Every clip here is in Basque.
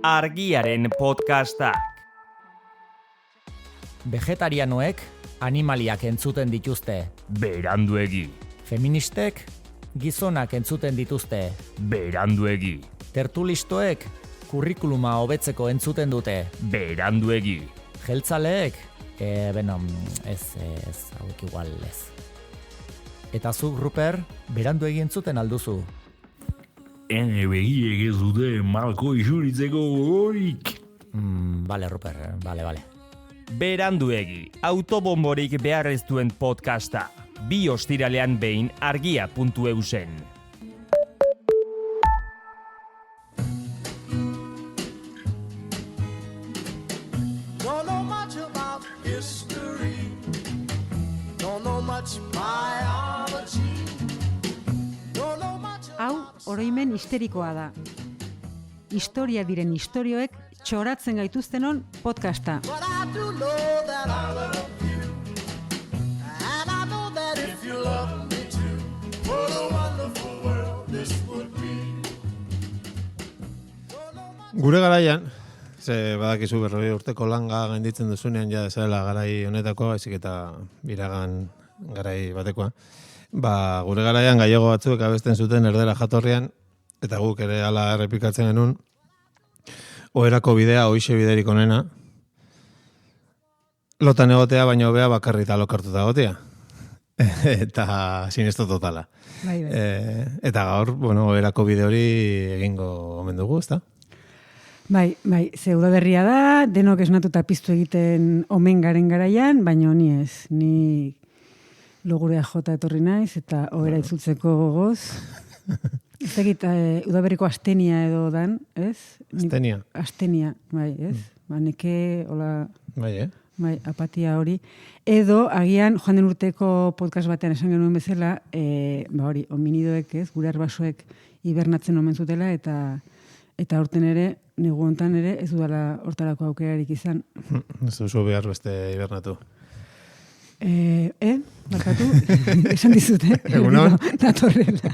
Argiaren podcastak. Vegetarianoek animaliak entzuten dituzte. Beranduegi. Feministek gizonak entzuten dituzte. Beranduegi. Tertulistoek kurrikuluma hobetzeko entzuten dute. Beranduegi. Jeltzaleek, hauek igual ez. Eta zuk, Ruper, beranduegi entzuten alduzu. Ene begiek ez dute malko isuritzeko gogorik. Bale, Ruper, bale. Beranduegi, autobomborik behar ez duen podcasta. 2 ostiralean behin argia.eusen. Don't know much about history. Don't know much biology. Don't know much. Hau, oroimen histerikoa da. Historia diren istorioek txoratzen gaituztenon podcasta. But I do know that I love you. And I know that if you love me too, what a wonderful world this would be. Gure garaian, ze badakizu 40 urteko langa gainditzen duzunean ja desela garai honetako, haizik eta biragan garai batekoa. Gure garaian gallego batzuk abesten zuten erdera jatorrian, eta guk ere hala errepikatzen genuen, oherako bidea, oixe biderik onena, lotan egotea, baino bea bakarrita lokartuta egotea. Eta sinesto totala. Bai. Eta gaur, oherako bide hori egingo omen dugu, ezta? Bai, ze udaberria da, denok esnatuta piztu egiten omen garen garaian, baina ni ez. Ni logurea jota etorri naiz, eta ohera itzultzeko gogoz. Ez dakit, udaberriko astenia edo dan, ez? Astenia. Astenia, bai, ez? Neke, hola... Bai, Bai, apatia hori. Edo, agian, joan den urteko podcast batean esan genuen bezala, hominidoek, ez, gure arbasoek hibernatzen omen zutela, eta urten ere, negu hontan ere, ez dudala hortarako aukerarik izan. Ez duzu behar beste hibernatu. Barkatu, esan dizute. Egunon? Natorrela.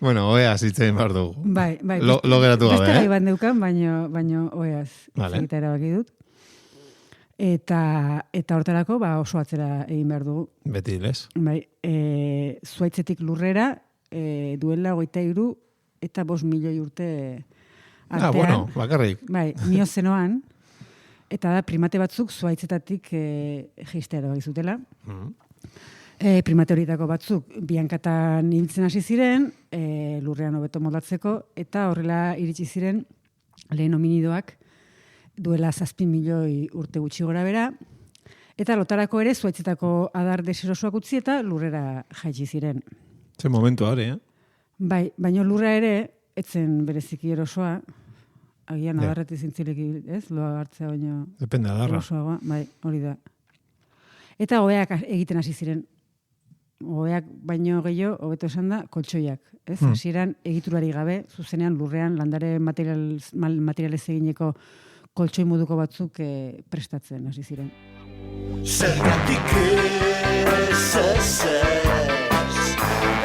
Oeaz hitzein behar dugu. Bai. Lo geratu gabe, Beste gai bat neukan, baino oeaz Vale. egita erabaki dut. Eta hortarako, oso atzera egin behar dugu. Beti, les? Bai, zuaitzetik lurrera, duela 23 eta 5 milioi urte artean. Bakarrik. Bai, miozenoan, eta da primate batzuk zuaitzetatik jeistea erabaki zutela. Primate horietako batzuk bihankatan ibiltzen hasi ziren, lurrean hobeto moldatzeko, eta horrela iritsi ziren lehen hominidoak duela 7 milioi urte gutxi gora bera, eta lotarako ere zuaitzetako adar deserosoak utzi eta lurrera jaitsi ziren. Ze momentu hori, Bai, baina lurra ere, etzen bereziki erosoa, agian Ja. adarretik zintzilek, ez? Loa hartzea baino Depende adarra. erosoagoa, bai, hori da. Eta oheak egiten hasi ziren. Oheak baino gehiago, hobeto esan da, koltsoiak. Ez? Hasieran egiturari gabe, zuzenean lurrean landare materialez egineko koltsoi moduko batzuk prestatzen hasi ziren. Zergatik ez,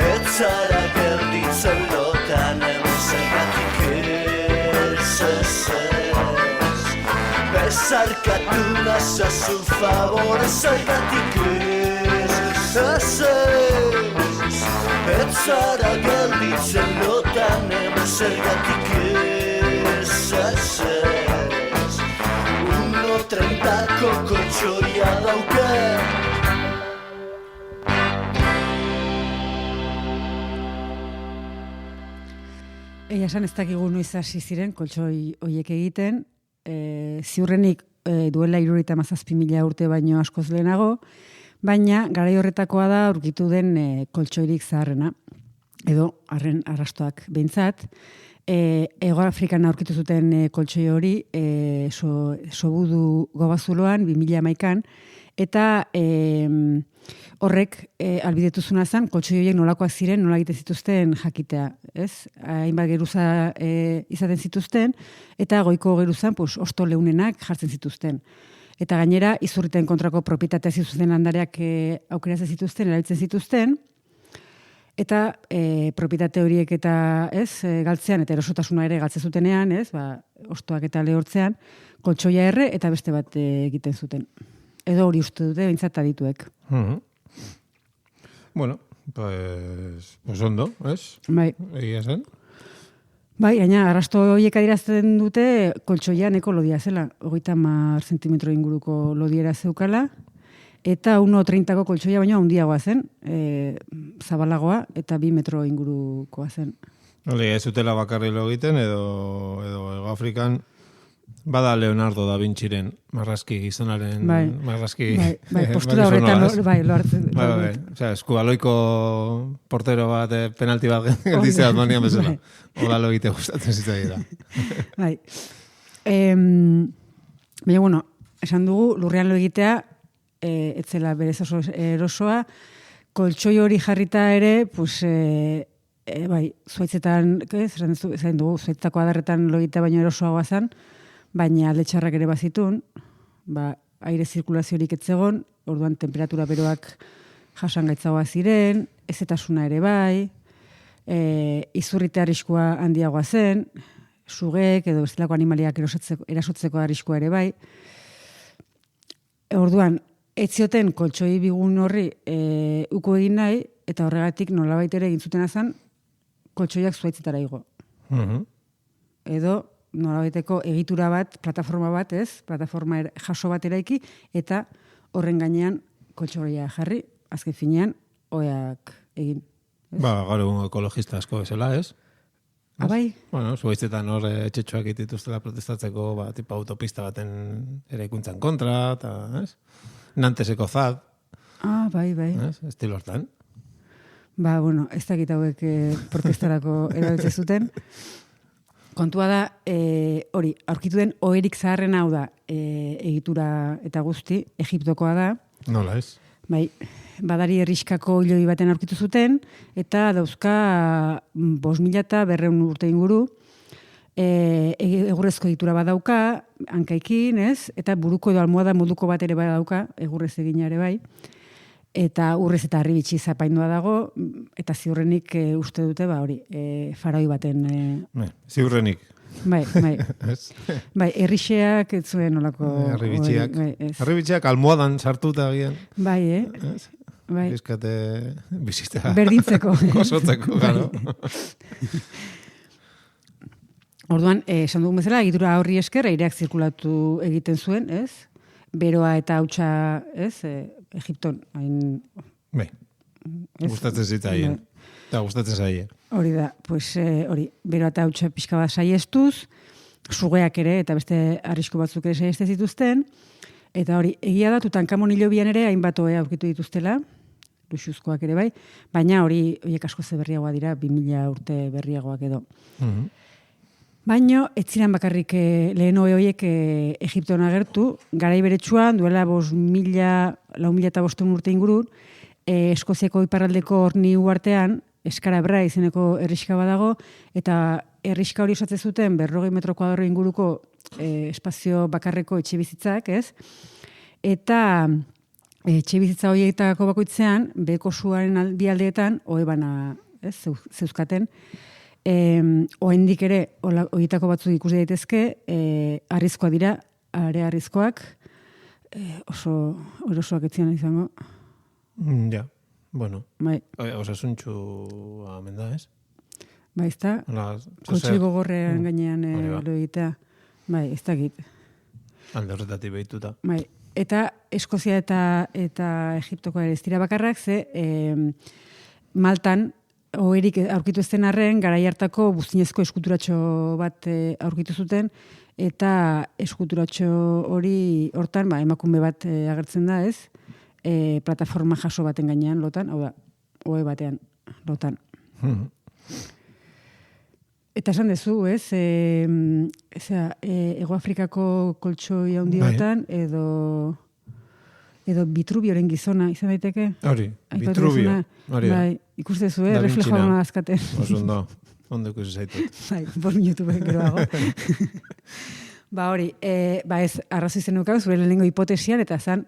ez zara gelditzen lotan, zergatik ez, bezarkatu nazazu favor, zergatik ez, ez zara gelditzen lotan, zergatik ez, 1.30ko koltsoia dauka. Egia esan ez dakigu noiz hasi ziren koltsoi hoiek egiten, ziurrenik duela 77.000 urte baino askoz lehenago, baina garai horretakoa da aurkitu den koltsoirik zaharrena, edo arren arrastoak behintzat. Ego Afrikan aurkitu zuten koltsoi hori Sobudu gobazuloan 2011an, eta horrek albidetu zuna zen, koltsoi horiek nolakoak ziren, nola egiten zituzten jakitea, ez? Hainbat geruza izaten zituzten, eta goiko geruzan osto leunenak jartzen zituzten. Eta gainera, izurriten kontrako propietatea zituzten landareak aukeratzen zituzten, erabiltzen zituzten, Eta propietate horiek eta galtzean, eta erosotasuna ere galtze zutenean, ostoak eta lehortzean, koltsoia erre eta beste bat egiten zuten. Edo hori uste dute, bintzat adituek. Bueno, pues ondo, ez? Bai. Egia zen. Bai, gaina, arrasto horiek adierazten dute koltsoia neko lodia zela. 30 zentimetro inguruko lodiera zeukala, eta 1,30ko koltsoia baina handiagoa zen, zabalagoa, eta 2 metro ingurukoa zen. Ez zutela bakarri lo egiten, edo Ego Afrikan, bada Leonardo da Vinciren marrazki gizonaren... Marrazki... Bai, postura horretan, lo hartzen. Bai. Osea, eskubaloiko portero bat, penalti bat gelditzea manian bezala. Hola lo egite gustatzen zitzaidea. Bai. Baina, bueno, esan dugu, lurrean lo egitea, etzela berez oso erosoa, koltsoi hori jarrita ere, pues, bai, zuaitzetan, esan dugu, zuaitzako adarretan lo egitea baino erosoagoa zen, baina alde txarrak ere bazitun, aire zirkulaziorik etzegon, orduan temperatura beroak jasangaitzagoa ziren, ezetasuna ere bai, izurrite arriskua handiagoa zen, sugek edo bestelako animaliak erasotzeko arriskua ere bai. Orduan, ez zioten koltsoi bigun horri uko egin nahi, eta horregatik nolabait ere egin zuten azan, koltsoiak zuaitzetara igo. Edo nolabaiteko egitura bat, plataforma bat, plataforma jaso bat eraiki, eta horren gainean koltsoia jarri, azken finean, oeak egin. Gaur egun ekologista asko bezala, ez? Bai? Bueno, zuaitzetan hor etxetxoak dituztela protestatzeko, tipo autopista baten eraikuntzan kontra, eta, ez? Nanteseko zad. Bai. Estilo hortan. Bueno, ez dakit hauek protestarako erabiltzen zuten. Kontua da, hori, aurkitu den oherik zaharren hau da, egitura eta guzti, Egiptokoa da. Nola ez? Bai, badari herriskako hiloi baten aurkitu zuten, eta dauzka 5.200 urte inguru, egurrezko egitura badauka, hankaikin, ez? Eta buruko edo almohada moduko bat ere badauka, egurrez egina ere bai. Eta urrez eta harribitxi zapaindua dago, eta ziurrenik uste dute, hori, faroi baten... Ziurrenik. Bai. Bai, herrixeak ez zuen olako... Harribitxiak. Harribitxiak almohadan sartuta agian. Bai, Bai. Bizkate bizita. Berdintzeko. Gozotzeko, gano. Orduan, esan dugun bezala, egitura horri esker, aireak zirkulatu egiten zuen, ez? Beroa eta hautsa, ez? Egipton, hain... Bai, gustatzen zitzaien. Eta gustatzen zaien. Hori da, pues, hori, beroa eta hautsa pixka bat saiestuz, sugeak ere, eta beste arrisku batzuk ere saieste zituzten, eta hori, egia da, Tutankamon hilobian ere, hainbat ohe aurkitu dituztela, luxuzkoak ere bai, baina hori, horiek asko ze berriagoa dira, 2000 urte berriagoak edo. Baina, ez ziren bakarrik lehen horiek Egipton agertu, garai beretsuan, duela 4.500 urte ingurun, Eskoziako iparraldeko horni uartean, Eskarabra izeneko herriska badago, eta herriska hori osatzen zuten 40 metro kuadro inguruko espazio bakarreko etxe bizitzak, ez? Eta etxe bizitza horietako bakoitzean, beheko suaren bi aldeetan, oebana, ez, zeuzkaten, oendik ere, horietako batzuk ikus daitezke, arrizkoa dira, arrizkoak, oso erosoak etzian izango. Ja, bueno. Bai. Osasuntxu amenda, ez? Bai, ez da? Koltsoi gogorrean gainean lo egitea. Bai, ez dakit. Alde horretatik behituta. Bai, eta Eskozia eta Egiptokoa ere ez dira bakarrak, ze Maltan, oherik aurkitu ezten arren, garai hartako buztinezko eskulturatxo bat aurkitu zuten, eta eskulturatxo hori hortan, emakume bat agertzen da, ez? Plataforma jaso baten gainean lotan, hau da, ohe batean lotan. Eta esan dezu, ez? Ego Afrikako koltsoi handiotan, edo Bitrubioren gizona, izan daiteke? Hori, Bitrubio. Bai, ikustezu, reflejoa hona azkaten. Oso ondo ikusi zaitut. Bai, 5 minutu geroago. Hori, ez, arrazo izen nukan, zure lehenengo hipotesian, eta zan,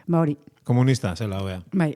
hori. Komunista, zela, hobea. Bai.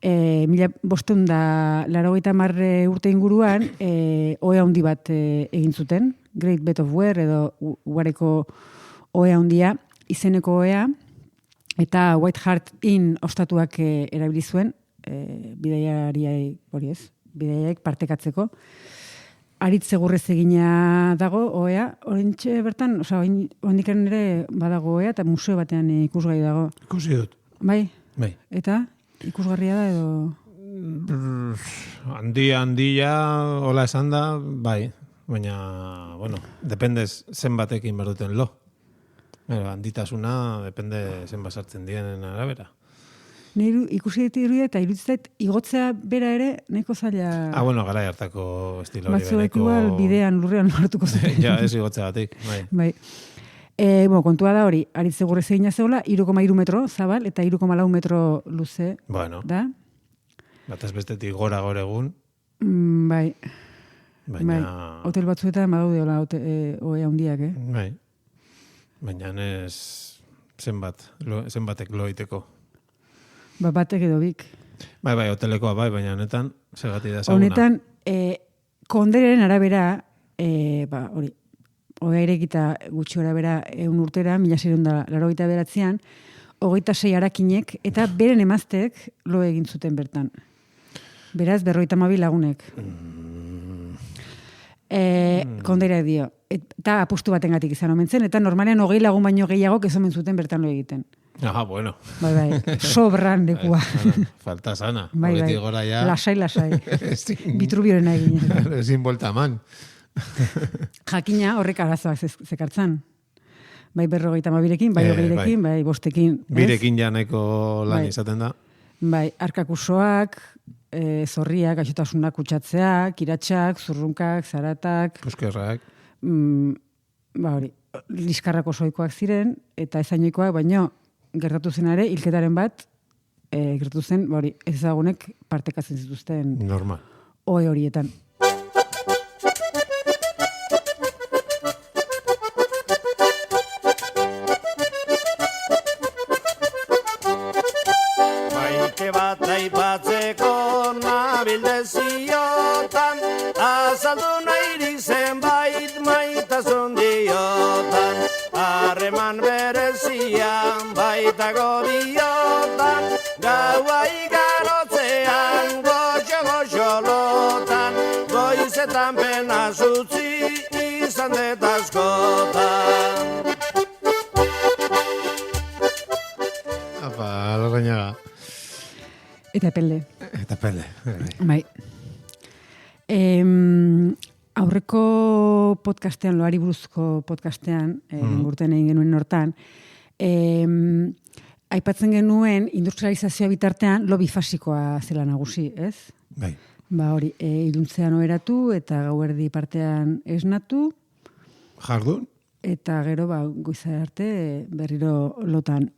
1580 urte inguruan, ohe handi bat egin zuten, Great Bed of Ware edo Ugareko ohe handia, izeneko ohea, eta White Hart Inn ostatuak erabili zuen, bidaiariek partekatzeko. Aritz egurrez egina dago ohea, oraintxe bertan, oraindikan ere badago ohea eta museo batean ikusgai dago. Ikusi dut. Bai? Bai. Eta ikusgarria da edo Handia, hola esan da, bai. Baina, bueno, dependez zenbatekin behar duten lo. Handitasuna, depende zenbat sartzen dienen arabera. Nire ikusi ditu irudia eta iruditzait igotzea bera ere nahiko zaila. Bueno, garai hartako estilo hori batzuek igual bidean lurrean hartuko zuten. Ja, ez igotzeagatik, bai. Bai. Kontua da hori, Aritz egurrez egina zegoela, 3,3 metro zabal eta 3,4 metro luze. Bueno. Da? Bataz bestetik gora egun. Bai. Baina... Bai. Hotel batzuetan badaude hola ohe handiak, Bai. Baina ez zenbatek lo egiteko. Batek edo bik. Bai, hotelekoa bai, baina honetan zergatik da ezaguna. Honetan, konderaren arabera, hori, ohea irekita gutxi arabera 100 urtera, 1689an, 26 harakinek eta beren emazteek lo egin zuten bertan. Beraz, 52 lagunek. Konderak dio. Eta apustu batengatik izan omen zen, eta normalean 20 lagun baino gehiago ez omen zuten bertan lo egiten. Bueno. Bai, sobran lekua. Falta sana. Bai, gora ja... Lasai. Bitrubioren egin. Ezin bolta eman. Jakina horrek arazoak zekartzan. Bai 52rekin, bai 20rekin, bai 5ekin. Birekin ja nahiko lan izaten da. Bai, arkakusoak, zorriak, gaixotasunak kutsatzeak, kiratxak, zurrunkak, zaratak. Puskerrak. Hori, liskarrako soikoak ziren, eta ezainoikoak, baino, gertatu zen ere, hilketaren bat, gertatu zen, hori, ezagunek partekatzen zituzten. Normal. Ohe horietan. Maite bat aipatzeko nabildeziotan, azaldu nahi zenbait maitasun diotan, harreman berezian baitako diotan, gaua igarotzean goxo lotan, goizetan pena zutzi izan detazkotan. Apa, Larrañaga. Eta pelde. Bai. Aurreko podcastean, loari buruzko podcastean, urtean egin genuen hortan, aipatzen genuen industrializazioa bitartean lo bifasikoa zela nagusi, ez? Bai. Hori, iluntzean oheratu eta gauerdi partean esnatu. Jardun. Eta gero, goiza arte berriro lotan.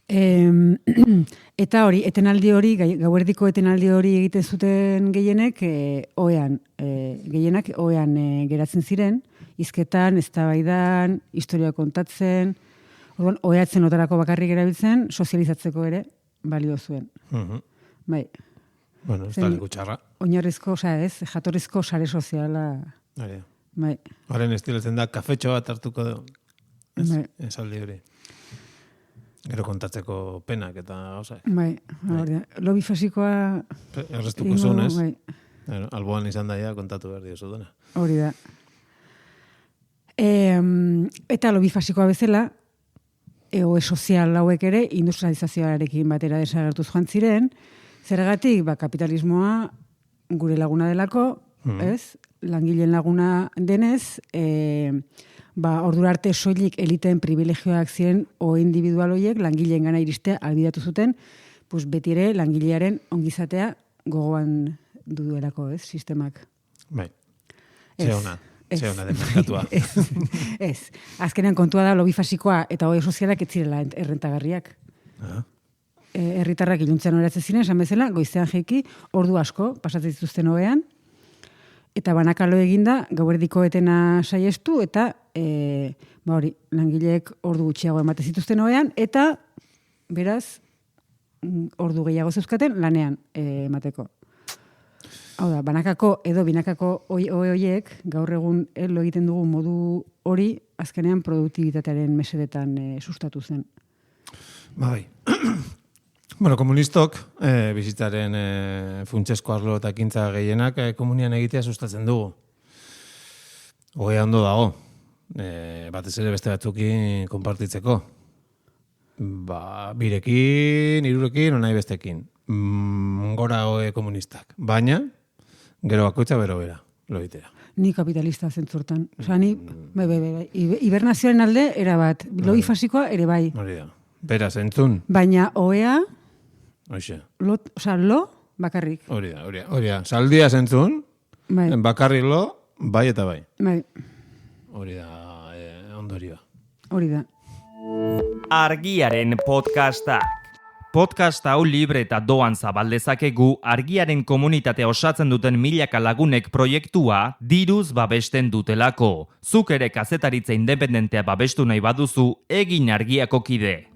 Eta hori, etenaldi hori, gauerdiko etenaldi hori egiten zuten gehienek, gehienak ohean geratzen ziren, hizketan, eztabaidan, historia kontatzen, oheatzen notarako bakarrik erabiltzen, sozializatzeko ere balio zuen. Bai. Bueno, ez da leku txarra. Oinarrizko, jatorrizko sare soziala. Bai. Horren estiletzen da, kafetxo bat hartuko du. Ez aldi hori. Gero kontatzeko penak eta gauzak. Bai, lo bifasikoa... Errestuko zunez. Alboan izan daia kontatu behar diozu dena. Hori da. Eta lo bifasikoa bezala, ohe sozial hauek ere, industrializazioarekin batera desagertuz joan ziren, zergatik, kapitalismoa gure laguna delako, ez? Langileen laguna denez, ordura arte soilik eliteen privilegioak ziren o individual horiek langileen gana iristea albidatu zuten, beti ere langilearen ongizatea gogoan duelako, ez, sistemak. Bai. Zeona den merkatua. Ez. Azkenean kontua da lobifasikoa eta ohe sozialak ez zirela errentagarriak. Herritarrak iluntzean oratzen ziren, esan bezala, goizean jeiki, ordu asko pasatzen zituzten ohean, eta banakalo eginda, gauerdiko etena saiestu, eta langileek ordu gutxiago ematen zituzten ohean, eta beraz, ordu gehiago zeuzkaten lanean emateko. Hau da, banakako edo binakako hoiek gaur egun lo egiten dugu modu hori azkenean produktibitatearen mesedetan sustatu zen. Bai. Bueno, komunistok bizitzaren funtsesko arlo eta ekintza gehienak komunian egitea sustatzen dugu. Hogea ondo dago. Batez ere beste batzukin konpartitzeko. Birekin, hirurekin, nahi bestekin. Gora hoe komunistak. Baina, gero bakoitza bero-bera, lo egitea. Ni kapitalista zentzurtan. Osa, ni, bai. Hibernazioaren alde, erabat. Loi fasikoa ere bai. Hori da. Beraz, entzun. Baina, oea, Hoxe. lo bakarrik. Hori da. Saldia zentzun, Bai. bakarrik lo, bai eta bai. Bai, Hori da, ondorioa. hori da. Argiaren podcastak. Podcast hau libre eta doan zabaldezakegu argiaren komunitatea osatzen duten milaka lagunek proiektua diruz babesten dutelako. Zuk ere kazetaritza independentea babestu nahi baduzu, egin argiako kide.